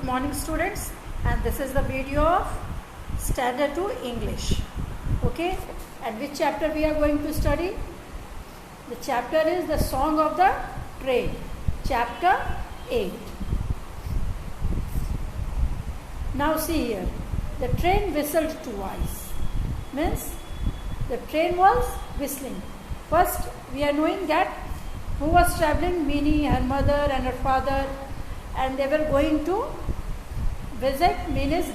morning students, and this is the video of Standard 2 English. Okay, and which chapter we are going to study? The chapter is the Song of the Train, chapter 8. Now see here, the train whistled twice, means the train was whistling. First we are knowing that who was travelling, Minnie, her mother and her father, and they were going to visit Minnie's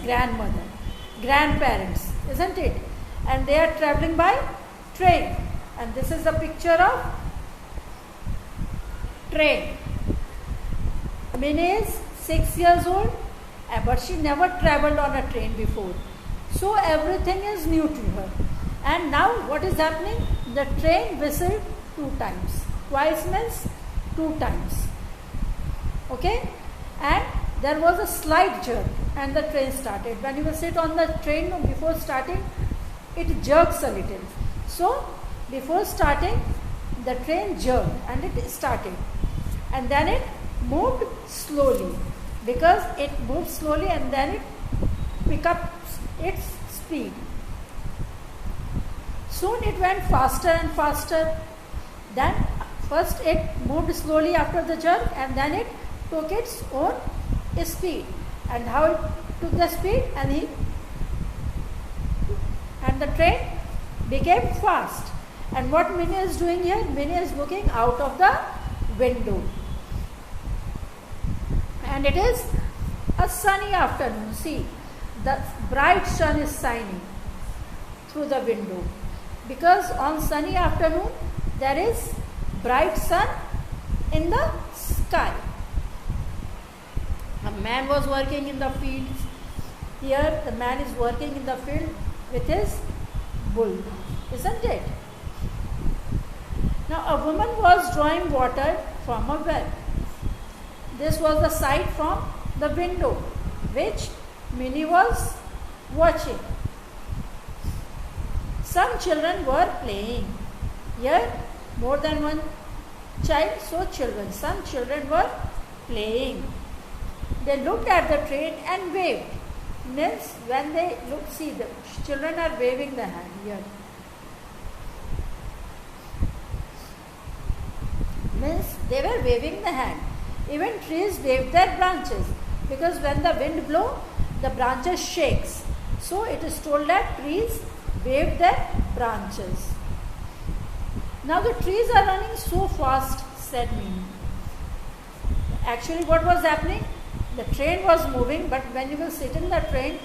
grandparents, isn't it? And they are travelling by train, and this is the picture of train. Minnie is 6 years old, but she never travelled on a train before, so everything is new to her. And now what is happening? The train whistled 2 times. Twice means 2 times. Okay, and there was a slight jerk and the train started. When you will sit on the train before starting, it jerks a little. So before starting, the train jerked and it started, and then it moved slowly, because it moved slowly and then it picked up its speed. Soon it went faster and faster. Then first it moved slowly after the jerk, and then it took its own speed. And how it took the speed, and the train became fast. And what Minnie is doing here? Minnie is looking out of the window, and it is a sunny afternoon. See, the bright sun is shining through the window, because on sunny afternoon there is bright sun in the sky. A man was working in the fields. Here the man is working in the field with his bull, isn't it? Now a woman was drawing water from a well. This was the sight from the window which Minnie was watching. Some children were playing. Here more than one child, so children. Some children were playing. They looked at the train and waved. Means when they look, see, the children are waving the hand here. Means they were waving the hand. Even trees waved their branches, because when the wind blows, the branches shakes. So it is told that trees waved their branches. Now the trees are running so fast, said Minnie. Actually what was happening? The train was moving, but when you will sit in the train,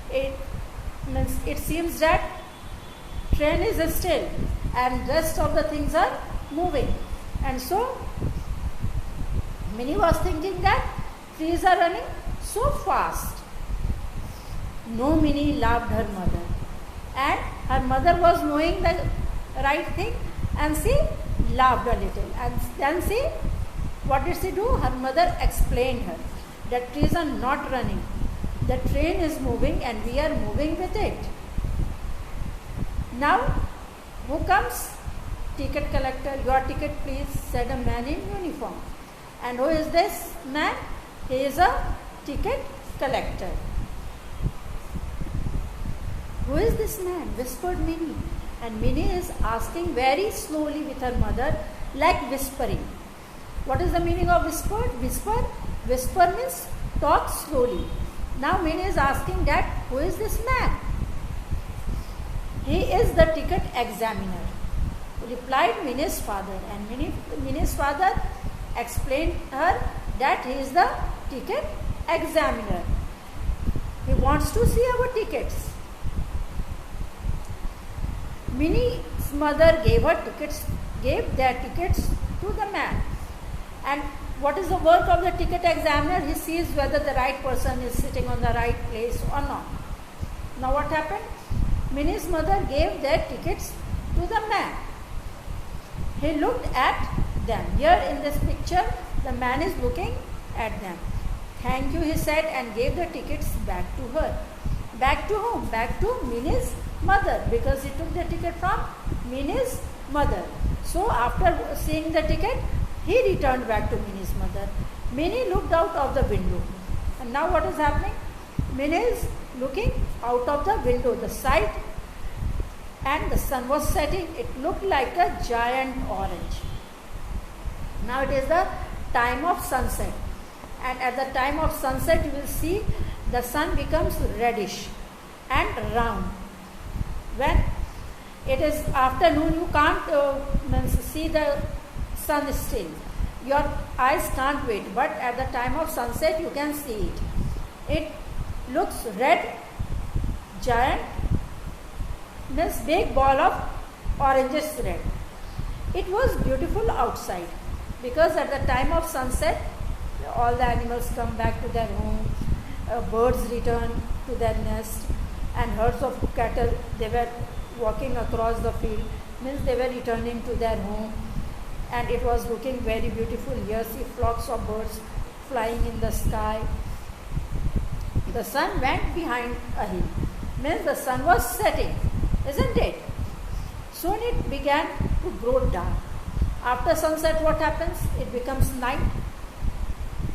it seems that train is still and rest of the things are moving. And so Minnie was thinking that trees are running so fast. No, Minnie, laughed her mother. And her mother was knowing the right thing, and she laughed a little. And then see, what did she do? Her mother explained her that trees are not running. The train is moving and we are moving with it. Now, who comes? Ticket collector. Your ticket please, said a man in uniform. And who is this man? He is a ticket collector. Who is this man? Whispered Minnie. And Minnie is asking very slowly with her mother, like whispering. What is the meaning of whispered? Whisper means talk slowly. Now Minnie is asking that, who is this man? He is the ticket examiner, replied Minnie's father. And Minnie's father explained her that he is the ticket examiner. He wants to see our tickets. Minnie's mother gave their tickets to the man. And what is the work of the ticket examiner? He sees whether the right person is sitting on the right place or not. Now what happened? Minnie's mother gave their tickets to the man. He looked at them. Here in this picture, the man is looking at them. Thank you, he said, and gave the tickets back to her. Back to whom? Back to Minnie's mother, because he took the ticket from Minnie's mother. So after seeing the ticket, he returned back to Minnie's mother. Minnie looked out of the window And now what is happening? Minnie is looking out of the window, the side, and the sun was setting. It looked like a giant orange. Now it is the time of sunset, and at the time of sunset you will see the sun becomes reddish and round. When it is afternoon, you can't see the sun still. Your eyes can't wait, but at the time of sunset you can see it. It looks red, giant, this big ball of oranges red. It was beautiful outside because at the time of sunset all the animals come back to their home, birds return to their nest, and herds of cattle, they were walking across the field, means they were returning to their home, and it was looking very beautiful. Here see flocks of birds flying in the sky. The sun went behind a hill, means the sun was setting, isn't it? Soon it began to grow dark. After sunset what happens? It becomes night,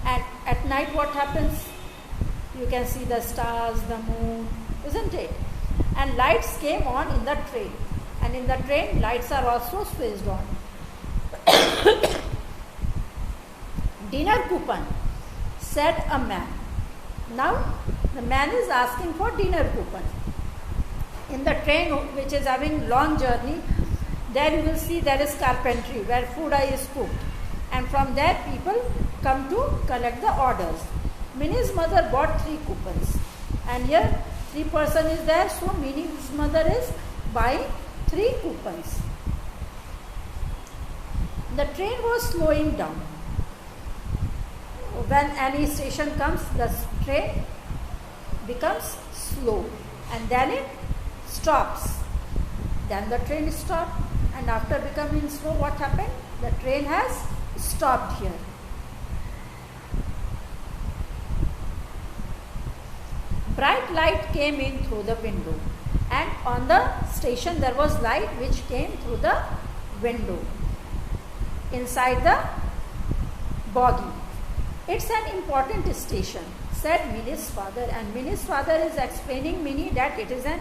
and at night what happens? You can see the stars, the moon, isn't it? And lights came on in the train, and in the train lights are also switched on. Dinner coupon, said a man. Now the man is asking for dinner coupon. In the train which is having long journey, there you will see there is carpentry where food is cooked, and from there people come to collect the orders. Minnie's mother bought 3 coupons, and here 3 person is there, so Minnie's mother is buying 3 coupons. The train was slowing down. When any station comes, the train becomes slow, and then it stops. Then the train stopped, and after becoming slow, what happened? The train has stopped here. Bright light came in through the window, and on the station there was light which came through the window inside the boggy. It's an important station, said Minnie's father, and Minnie's father is explaining Minnie that it is an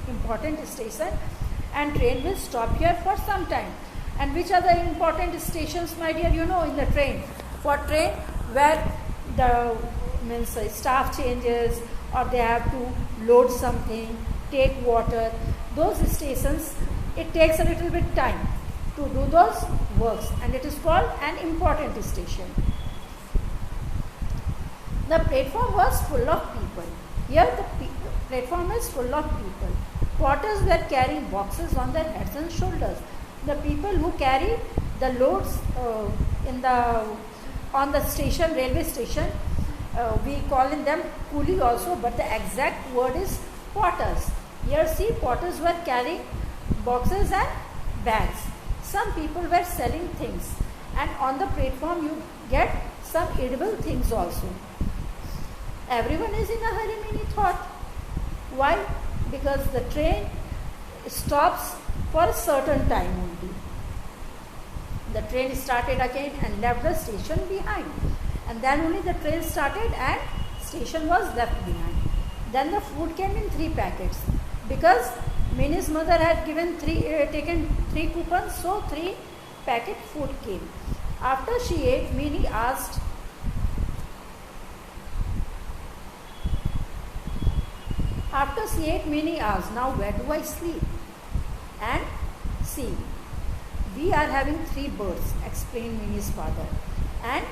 important station and train will stop here for some time. And which are the important stations, my dear? You know, in the train. For train where the staff changes, or they have to load something, take water, those stations, it takes a little bit time to do those works, and it is called an important station. The platform was full of people. Here the platform is full of people. Porters were carrying boxes on their heads and shoulders. The people who carry the loads on the station, railway station, we call them coolie also, but the exact word is porters. Here see, porters were carrying boxes and bags. Some people were selling things, and on the platform you get some edible things also. Everyone is in a hurry, Minnie thought. Why? Because the train stops for a certain time only. The train started again and left the station behind. And then only the train started and station was left behind. Then the food came in 3 packets. Because Minnie's mother had taken 3 coupons, so 3 packet food came. After she ate, Minnie asked, now where do I sleep? And see, we are having 3 berths, explained Minnie's father. And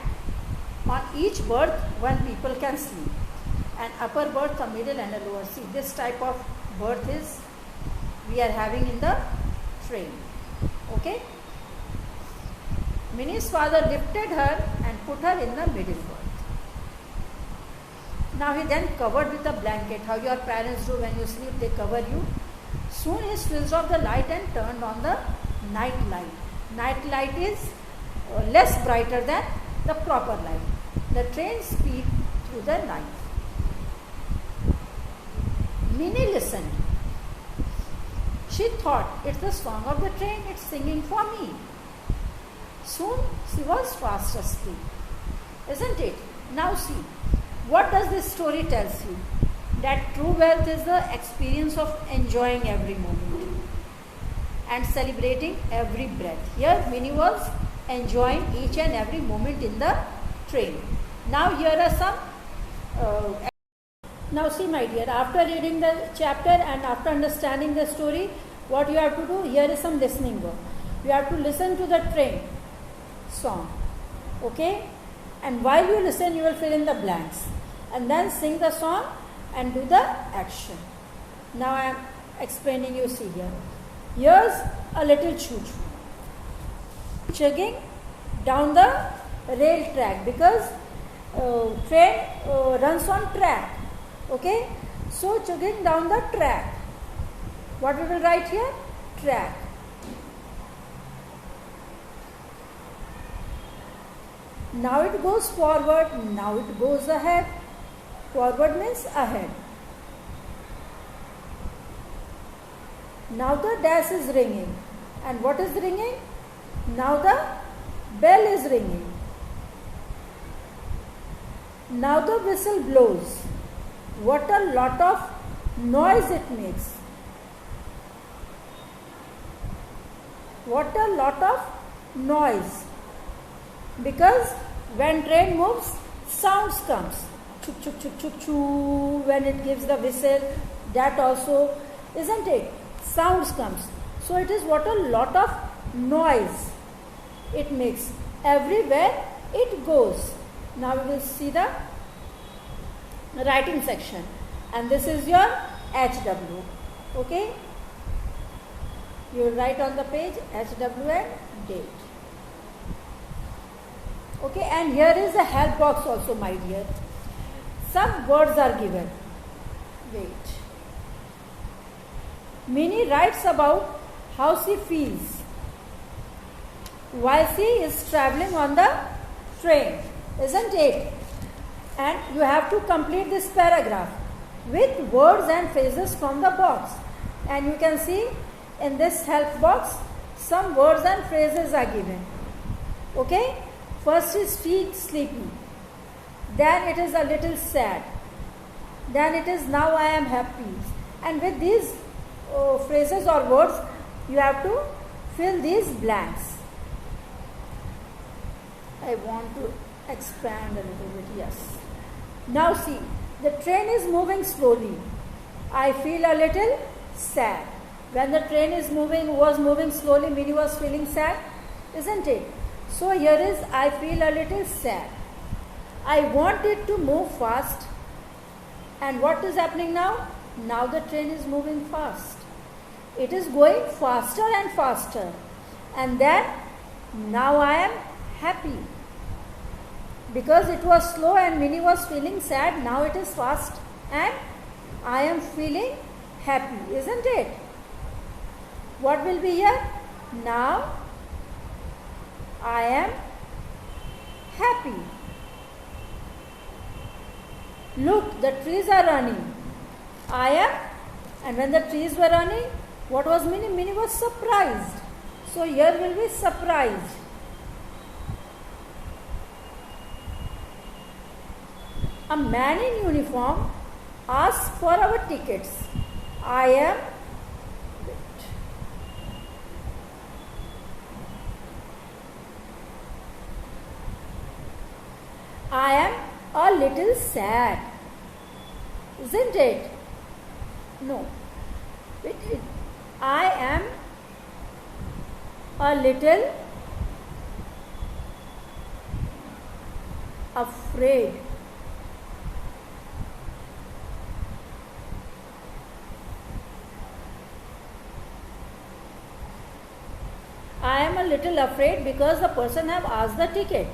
on each berth, 1 people can sleep. An upper berth, a middle and a lower. See, this type of berth is we are having in the train. Okay? Minnie's father lifted her and put her in the middle berth. Now he then covered with a blanket. How your parents do when you sleep, they cover you. Soon he switched off the light and turned on the night light. Night light is less brighter than the proper light. The train speed through the night. Minnie listened. She thought, it's the song of the train, it's singing for me. Soon she was fast asleep. Isn't it? Now see, what does this story tells you? That true wealth is the experience of enjoying every moment and celebrating every breath. Here Minnie was enjoying each and every moment in the train. Now here are some now see my dear, after reading the chapter and after understanding the story, what you have to do, here is some listening work. You have to listen to the train song, okay, and while you listen you will fill in the blanks and then sing the song and do the action. Now I am explaining, you see here. Here's a little choo-choo chugging down the rail track because train runs on track, okay. So chugging down the track, what we will write here? Track. Now it goes forward, now it goes ahead. Forward means ahead. Now the dash is ringing. And what is ringing? Now the bell is ringing. Now the whistle blows. What a lot of noise it makes. What a lot of noise. Because when train moves, sounds comes. Chuk chuk chuk chuk choo. When it gives the whistle, that also, isn't it? Sounds comes. So it is what a lot of noise it makes. Everywhere it goes. Now we will see the writing section. And this is your HW. Okay? You will write on the page HW and date. Okay, and here is a help box also, my dear. Some words are given. Wait. Minnie writes about how she feels while she is traveling on the train, isn't it? And you have to complete this paragraph with words and phrases from the box. And you can see in this help box, some words and phrases are given. Okay? First is feel sleepy. Then it is a little sad. Then it is now I am happy. And with these phrases or words, you have to fill these blanks. I want to expand a little bit, yes. Now see, the train is moving slowly. I feel a little sad. When the train was moving slowly, Minnie was feeling sad, isn't it? So here is I feel a little sad. I want it to move fast. And what is happening now? Now the train is moving fast. It is going faster and faster. And then now I am happy. Because it was slow and Minnie was feeling sad, now it is fast and I am feeling happy, isn't it? What will be here? Now I am happy. Look, the trees are running. I am, and when the trees were running, what was Minnie? Minnie was surprised. So here will be surprised. A man in uniform asks for our tickets. I am a little sad. Isn't it? No. I am a little afraid. I am a little afraid because the person have asked the ticket.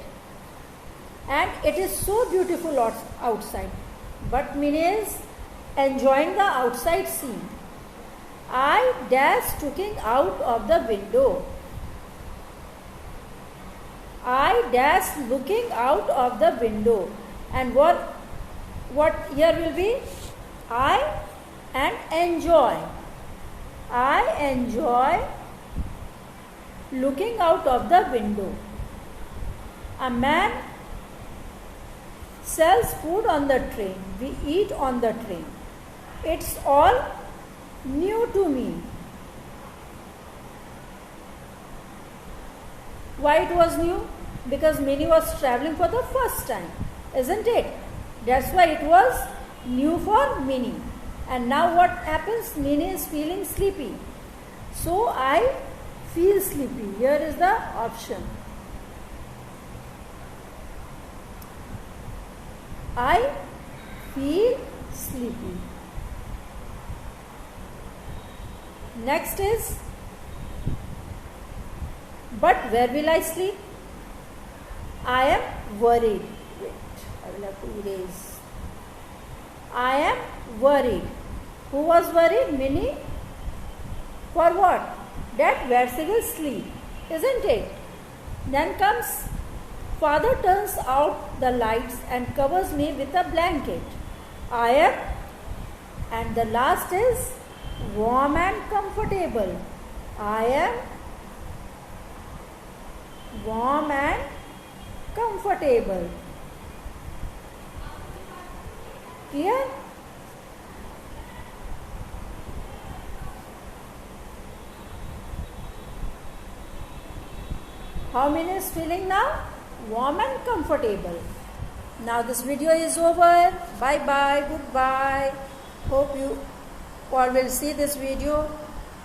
And it is so beautiful outside. But Minnie is enjoying the outside scene. I dash looking out of the window. I dash looking out of the window. And what here will be? I and enjoy. I enjoy looking out of the window. A man sells food on the train. We eat on the train. It's all new to me. Why it was new? Because Minnie was traveling for the first time, isn't it? That's why it was new for Minnie. And now what happens? Minnie is feeling sleepy. So I feel sleepy. Here is the option. I feel sleepy. Next is, but where will I sleep? I am worried. Wait, I will have to erase. I am worried. Who was worried? Minnie. For what? That where she will sleep, isn't it? Then comes, father turns out the lights and covers me with a blanket. I am, and the last is warm and comfortable. I am warm and comfortable. Clear? How many is feeling now? Warm and comfortable. Now this video is over. Bye bye. Goodbye. Hope you all will see this video.